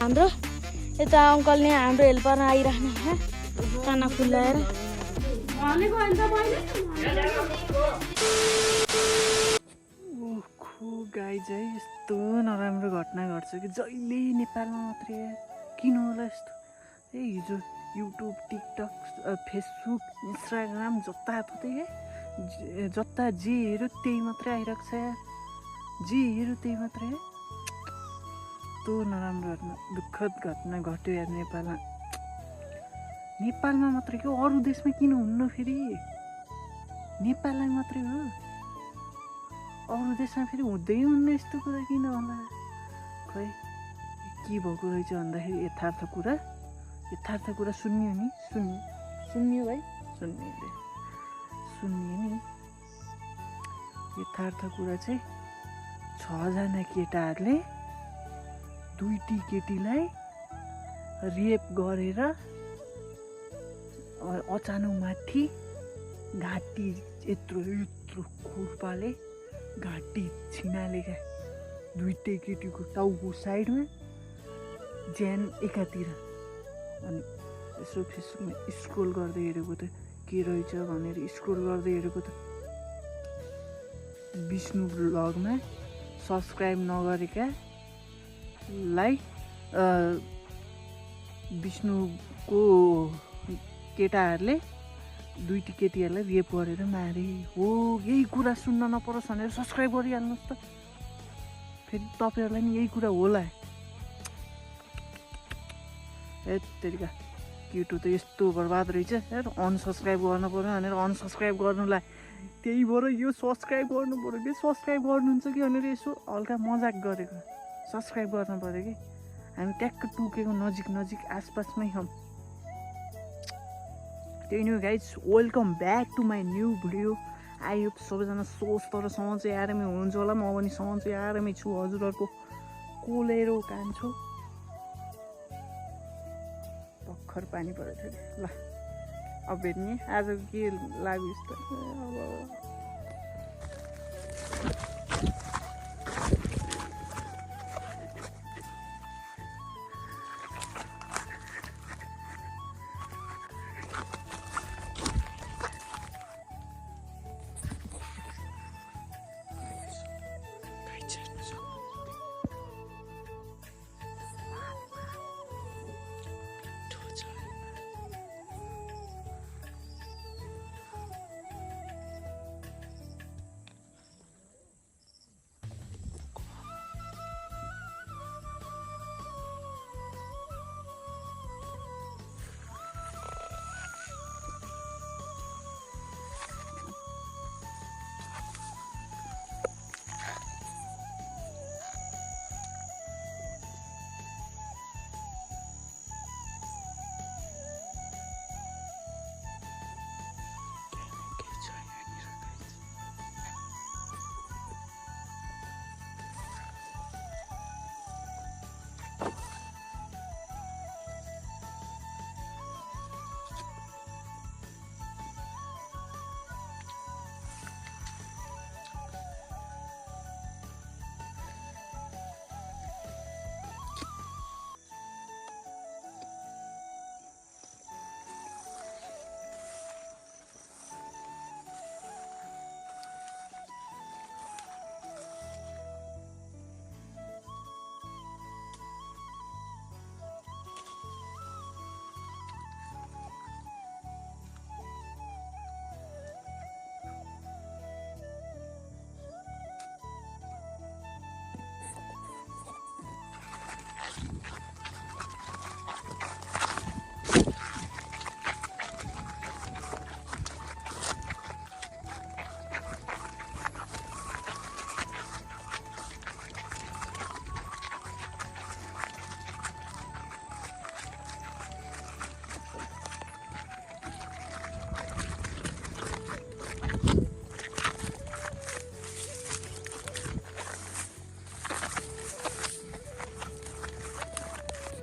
हाम्रो यता अङ्कलले हाम्रो हेल्पर आइराख्नु है काना फुलाएर गाई चाहिँ यस्तो नराम्रो घटना घट्छ कि जहिले नेपालमा मात्रै किन होला यस्तो हिजो युट्युब टिकटक फेसबुक इन्स्टाग्राम जताततै जता जे हेऱ्यो त्यही मात्रै आइरहेको छ जे हेऱ्यो त्यही मात्रै यस्तो नराम्रो घटना दुःखद घटना घट्यो यार नेपालमा मात्रै के अरू देशमा किन हुन्न फेरि नेपाललाई मात्रै हो अरू देशमा फेरि हुँदै हुन्न यस्तो कुरा किन होला खै के भएको रहेछ भन्दाखेरि यथार्थ कुरा सुन्यो नि सुन्यो भाइ सुन्यो नि यथार्थ कुरा चाहिँ 6 जना केटाहरूले 2टी केटीलाई रेप गरेर अचानक माथि घाँटी यत्रो खुर्पाले घाँटी छिनाले क्या 2टी केटीको टाउको साइडमा ज्यान एकातिर अनि यसो फेसबुकमा स्क्रोल गर्दै हेरेको त के रहेछ भनेर स्क्रोल गर्दै हेरेको त विष्णु ब्लगमा सब्सक्राइब नगरेकालाई विष्णुको केटाहरूले 2टी केटीहरूलाई रेप गरेर मारे हो यही कुरा सुन्न नपरोस् भनेर सब्सक्राइब गरिहाल्नुहोस् त फेरि तपाईँहरूलाई नि यही कुरा होला तेरिका केटो त यस्तो बर्बाद रहेछ यार अनसब्सक्राइब गर्नु पर्यो भनेर अनसब्सक्राइब गर्नुलाई त्यही भएर यो सब्सक्राइब गर्नु पऱ्यो कि सब्सक्राइब गर्नुहुन्छ कि भनेर यसो हल्का मजाक गरेको सब्सक्राइब गर्नु पऱ्यो कि हामी ट्याक्क टुकेको नजिक आसपासमै छौँ त्यही नै guys welcome back to my new video I hope सबैजना स्वस्थ र सन्चै आरामै हुनुहुन्छ होला म पनि सन्चै आरामै छु हजुरहरूको कोलेरो कान्छो भर्खर पानी परेको थियो ल अब भेट्ने आज के लाग्यो यस्तो अब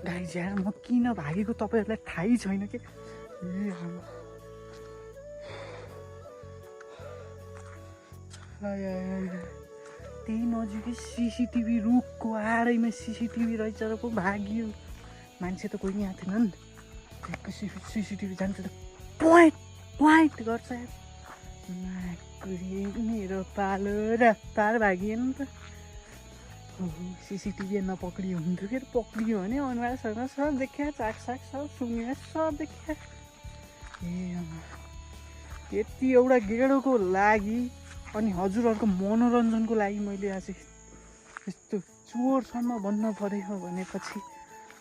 गाइज यार म किन भागेको तपाईँहरूलाई थाहै छैन कि त्यही नजिकै सिसिटिभी रुखको आडैमा सिसिटिभी रहेछ र पो भागियो मान्छे त कोही नि आएको थिएन नि एकैछिन सिसिटिभी जान्छ त पोइन्ट गर्छ मेरो पालो र तार भागिएन नि त सिसिटिभी नपक्रियो हुन्थ्यो के पक्रियो भने अनुहारसँग सब देखिया चाकसाक सब सुनिया सब देखिया यति एउटा गेडोको लागि अनि हजुरहरूको मनोरञ्जनको लागि मैले आज यस्तो चोरसम्म बन्न पऱ्यो भनेपछि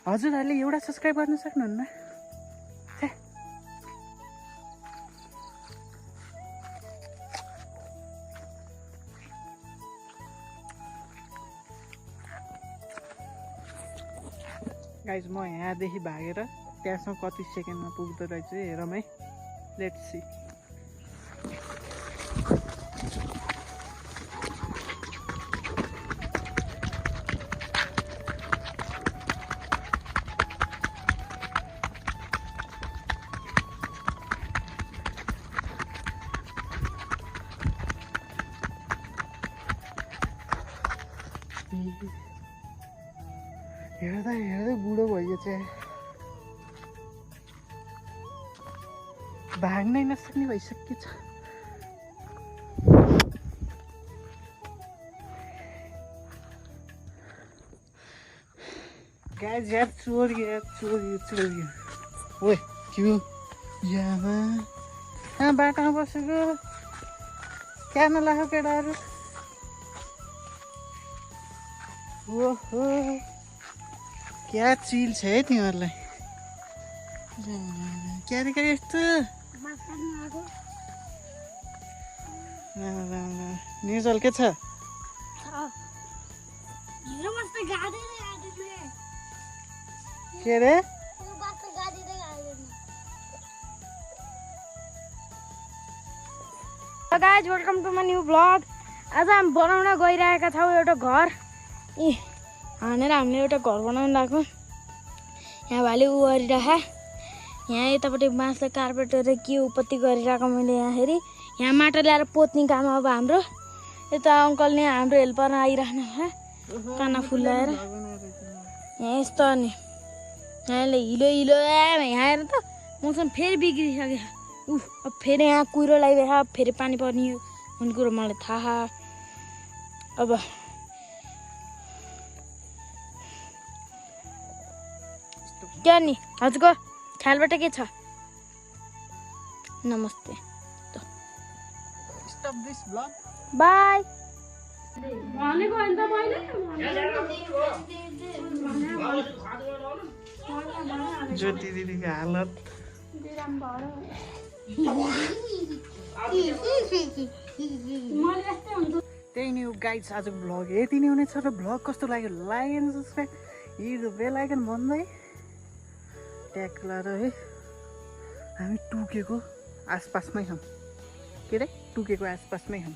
हजुरहरूले एउटा सब्सक्राइब गर्न सक्नुहुन्न गाइज म यहाँदेखि भागेर त्यहाँसम्म कति सेकेन्डमा पुग्दो रहेछ हेरौँ है लेट्स सी हेर्दा हेर्दै बुढो भयो चाहिँ भाग्नै नसक्ने भइसकेको छ गाइज यार चोरियो ओए त्यो यामा कहाँ बाटोमा बसेको क्या नलाग्यो केटाहरू ओहो क्या चिल छ है तिमीहरूलाई क्या रे यस्तो निर्जल के छ के रे guys welcome to my new vlog आज हामी बनाउन गइरहेका छौँ एउटा घर हानेर हामीले एउटा घर बनाउनु लाग्यो यहाँ भाइले ऊ गरिराख यहाँ यतापट्टि बाँसले कार्पेटहरू के उपत्ति गरिरहेको मैले यहाँ हेरी यहाँ माटो ल्याएर पोत्ने काम अब हाम्रो यता अङ्कलले हाम्रो हेल्पर आइराख्नु काना फुलाएर यहाँ यस्तो अनि यहाँले हिलो यहाँ हेर त मौसम फेरि बिग्रिसक्यो अब फेरि यहाँ कुहिरो लगाइरहेको फेरि पानी पर्ने भन्ने कुरो मलाई थाहा अब क्या नि हजुरको ख्यालबाट के छ नमस्ते स्टप दिस ब्लग बाई ज्योति दिदीको हालत त्यही नै हो गाइड्स आज भ्लग यति नै हुनेछ र भ्लग कस्तो लाग्यो लाइक एन्ड सब्सक्राइब हिट बेल आइकन भन्दै ट्याग लाएर है हामी टुकेको आसपासमै छौँ के अरे टुकेको आसपासमै छौँ